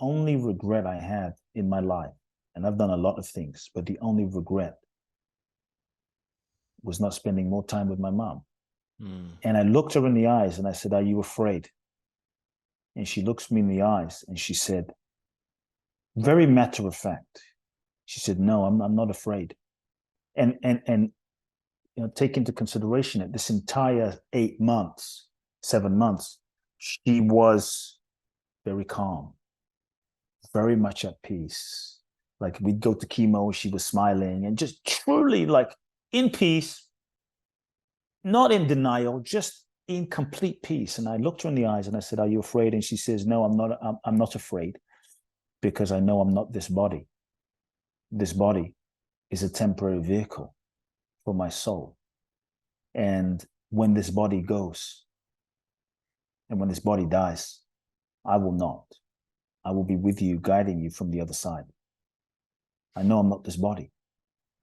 only regret I had in my life, and I've done a lot of things, but the only regret was not spending more time with my mom. And I looked her in the eyes and I said, "Are you afraid?" And she looks me in the eyes and she said, very matter of fact, she said, "No, I'm not afraid." And take into consideration that this entire 8 months, 7 months, she was very calm, very much at peace. Like we'd go to chemo, she was smiling and just truly like in peace, not in denial, just in complete peace. And I looked her in the eyes and I said, "Are you afraid?" And she says, "No, I'm not. I'm not afraid, because I know I'm not this body. This body is a temporary vehicle for my soul. And when this body goes, and when this body dies, I will not. I will be with you, guiding you from the other side. I know I'm not this body."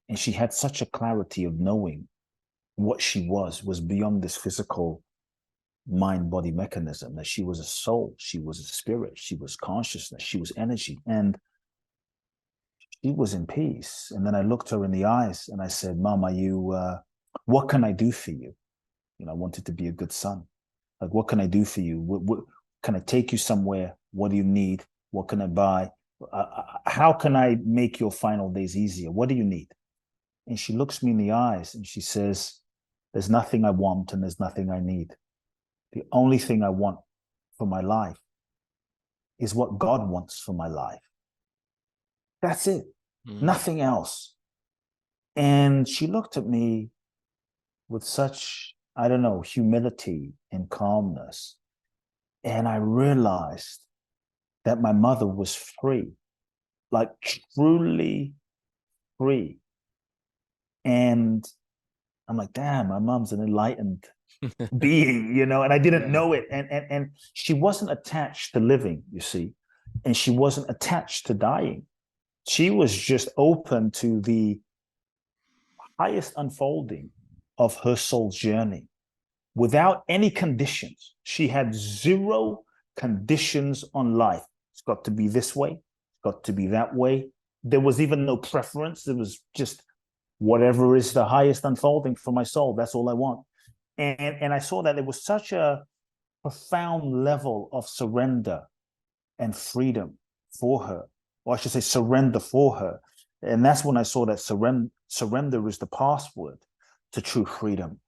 And she had such a clarity of knowing what she was beyond this physical mind-body mechanism, that she was a soul, she was a spirit, she was consciousness, she was energy, and she was in peace. And then I looked her in the eyes and I said, "Mom, what can I do for you?" I wanted to be a good son. Like, what can I do for you? What can I take you somewhere? What do you need? What can I buy? How can I make your final days easier? What do you need? And she looks me in the eyes and she says, "There's nothing I want and there's nothing I need. The only thing I want for my life is what God wants for my life. That's it. Nothing else." And she looked at me with such, I don't know, humility and calmness. And I realized that my mother was free, like truly free. And I'm like, damn, my mom's an enlightened being, and I didn't know it. And she wasn't attached to living, you see, and she wasn't attached to dying. She was just open to the highest unfolding of her soul's journey without any conditions. She had zero conditions on life. It's got to be this way, it's got to be that way. There was even no preference. There was just whatever is the highest unfolding for my soul. That's all I want. And I saw that there was such a profound level of surrender and freedom for her, or I should say surrender for her. And that's when I saw that surrender is the password to true freedom.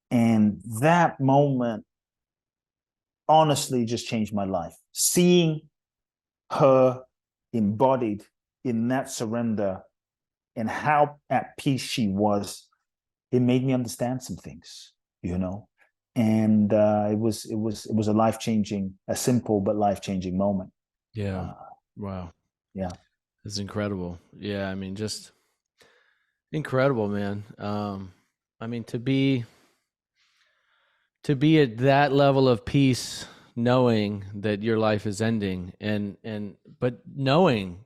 And that moment honestly just changed my life. Seeing her embodied in that surrender and how at peace she was, it made me understand some things, and it was a life-changing, a simple but life-changing moment. Yeah. Wow. Yeah. It's incredible. Yeah. I mean, just incredible, man. I mean, to be at that level of peace, knowing that your life is ending but knowing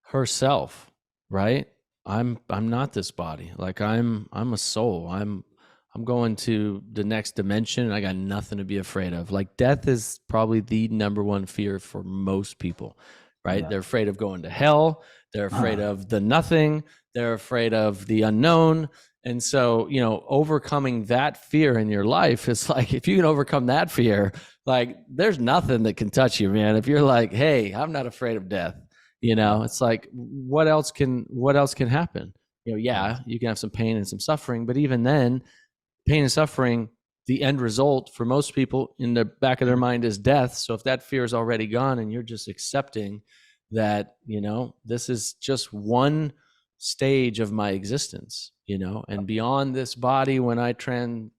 herself, right? I'm not this body. Like I'm a soul. I'm going to the next dimension and I got nothing to be afraid of. Like death is probably the number one fear for most people, right? Yeah. They're afraid of going to hell. They're afraid of the nothing. They're afraid of the unknown. And so, overcoming that fear in your life, it's like, if you can overcome that fear, like there's nothing that can touch you, man. If you're like, "Hey, I'm not afraid of death," it's like, what else can happen? Yeah, you can have some pain and some suffering, but even then, pain and suffering, the end result for most people in the back of their mind is death. So if that fear is already gone and you're just accepting that, this is just one stage of my existence, and beyond this body, when I transition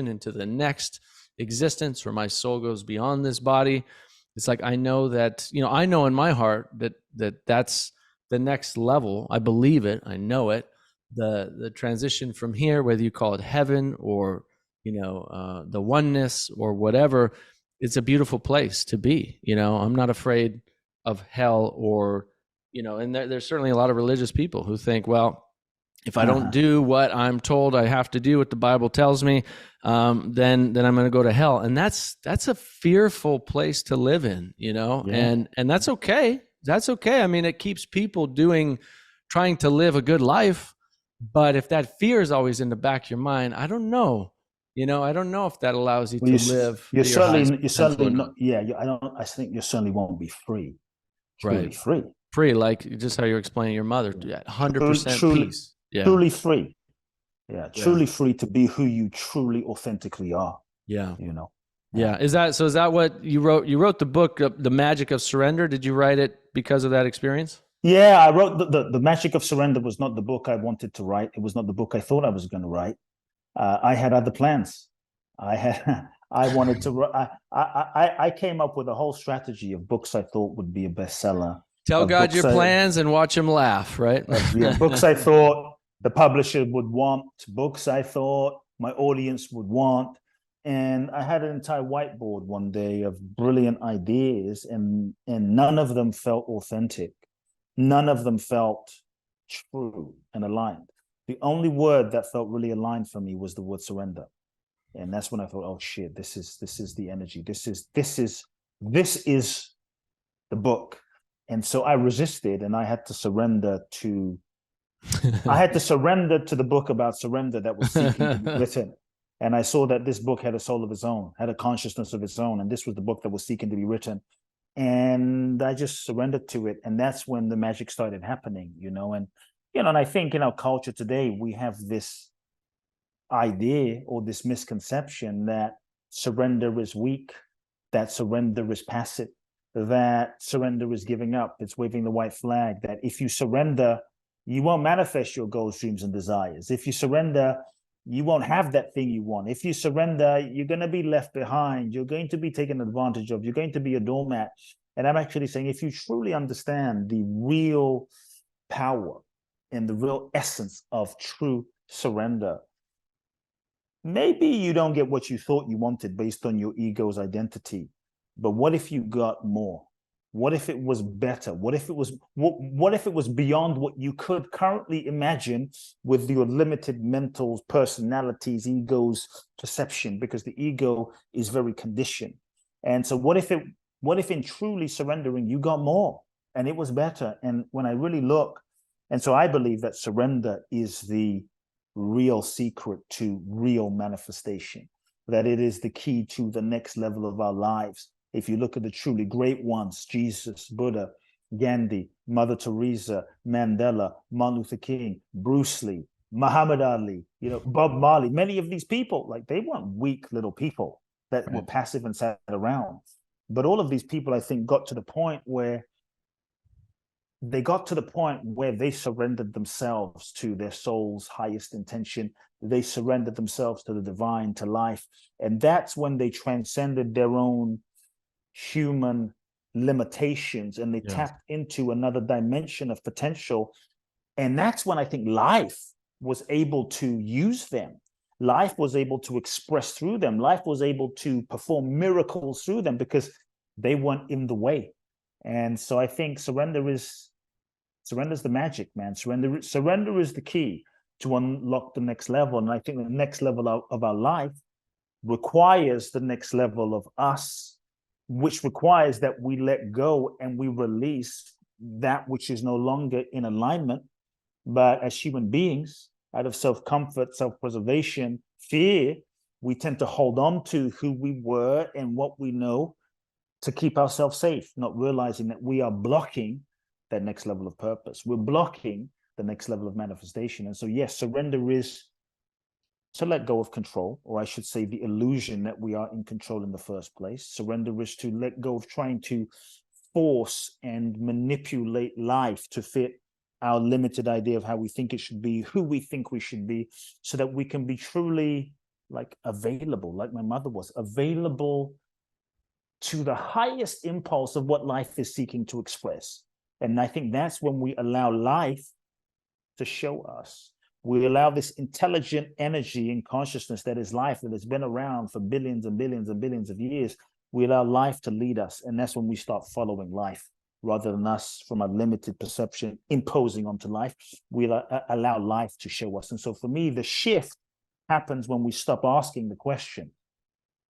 into the next existence where my soul goes beyond this body, it's like, I know that, I know in my heart that's the next level. I believe it. I know it. The transition from here, whether you call it heaven or, the oneness or whatever, it's a beautiful place to be. I'm not afraid of hell or, and there's certainly a lot of religious people who think, well, If I don't do what I'm told I have to do, what the Bible tells me, then I'm going to go to hell. And that's a fearful place to live in, you know, and that's okay. That's okay. I mean, it keeps people trying to live a good life. But if that fear is always in the back of your mind, I don't know. You know, I don't know if that allows you to live. You're certainly not. Yeah, I think you certainly won't be free. Truly free. Free, like just how you're explaining your mother. 100% peace. Yeah. Truly free. Yeah, truly free to be who you truly authentically are. Yeah. You know. Yeah. Is that what you wrote? You wrote the book, The Magic of Surrender. Did you write it because of that experience? Yeah, I wrote the Magic of Surrender was not the book I wanted to write. It was not the book I thought I was going to write. I had other plans. I wanted to. I came up with a whole strategy of books I thought would be a bestseller. Tell God your plans and watch him laugh, right? Books I thought the publisher would want, books I thought my audience would want. And I had an entire whiteboard one day of brilliant ideas, and none of them felt authentic. None of them felt true and aligned. The only word that felt really aligned for me was the word surrender. And that's when I thought, oh shit, this is the energy. This is the book. And so I resisted, and I had to surrender to the book about surrender that was seeking to be written. And I saw that this book had a soul of its own, had a consciousness of its own. And this was the book that was seeking to be written. And I just surrendered to it. And that's when the magic started happening, you know. And, you know, and I think in our culture today, we have this idea or this misconception that surrender is weak, that surrender is passive, that surrender is giving up, it's waving the white flag, that if you surrender, you won't manifest your goals, dreams, and desires. If you surrender, you won't have that thing you want. If you surrender, you're going to be left behind. You're going to be taken advantage of. You're going to be a doormat. And I'm actually saying, if you truly understand the real power and the real essence of true surrender, maybe you don't get what you thought you wanted based on your ego's identity. But what if you got more? What if it was better? What if it was beyond what you could currently imagine with your limited mental personalities, egos, perception? Because the ego is very conditioned. And so what if in truly surrendering, you got more and it was better? And when I really look, and so I believe that surrender is the real secret to real manifestation, that it is the key to the next level of our lives. If you look at the truly great ones, Jesus, Buddha, Gandhi, Mother Teresa, Mandela, Martin Luther King, Bruce Lee, Muhammad Ali, you know, Bob Marley, many of these people, like, they weren't weak little people that were passive and sat around. But all of these people, I think, got to the point where they surrendered themselves to their soul's highest intention. They surrendered themselves to the divine, to life. And that's when they transcended their own human limitations and they tapped into another dimension of potential. And that's when I think life was able to use them. Life was able to express through them. Life was able to perform miracles through them because they weren't in the way. And so I think surrender is the magic, man. Surrender is the key to unlock the next level. And I think the next level of our life requires the next level of us, which requires that we let go and we release that which is no longer in alignment. But as human beings, out of self-comfort, self-preservation, fear, we tend to hold on to who we were and what we know to keep ourselves safe, not realizing that we are blocking that next level of purpose. We're blocking the next level of manifestation. And so, yes, surrender is to let go of control, or I should say the illusion that we are in control in the first place. Surrender is to let go of trying to force and manipulate life to fit our limited idea of how we think it should be, who we think we should be, so that we can be truly like available, like my mother was, available to the highest impulse of what life is seeking to express. And I think that's when we allow life to show us. We allow this intelligent energy and consciousness that is life, that has been around for billions and billions and billions of years. We allow life to lead us. And that's when we start following life. rather than us from a limited perception imposing onto life. We'll allow life to show us. And so for me, the shift happens when we stop asking the question,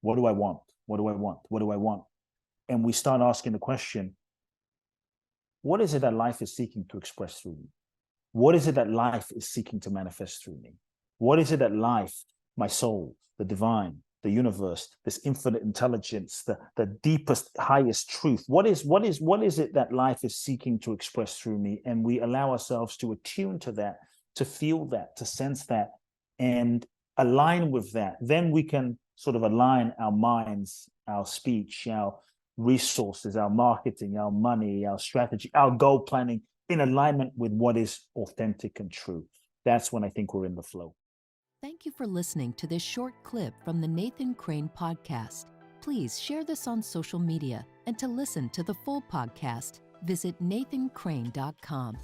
what do I want? What do I want? What do I want? And we start asking the question, what is it that life is seeking to express through me? What is it that life is seeking to manifest through me? What is it that life, my soul, the divine, the universe, this infinite intelligence, the deepest, highest truth, what is it that life is seeking to express through me? And we allow ourselves to attune to that, to feel that, to sense that, and align with that. Then we can sort of align our minds, our speech, our resources, our marketing, our money, our strategy, our goal planning in alignment with what is authentic and true. That's when I think we're in the flow. Thank you for listening to this short clip from the Nathan Crane podcast. Please share this on social media, and to listen to the full podcast, visit nathancrane.com.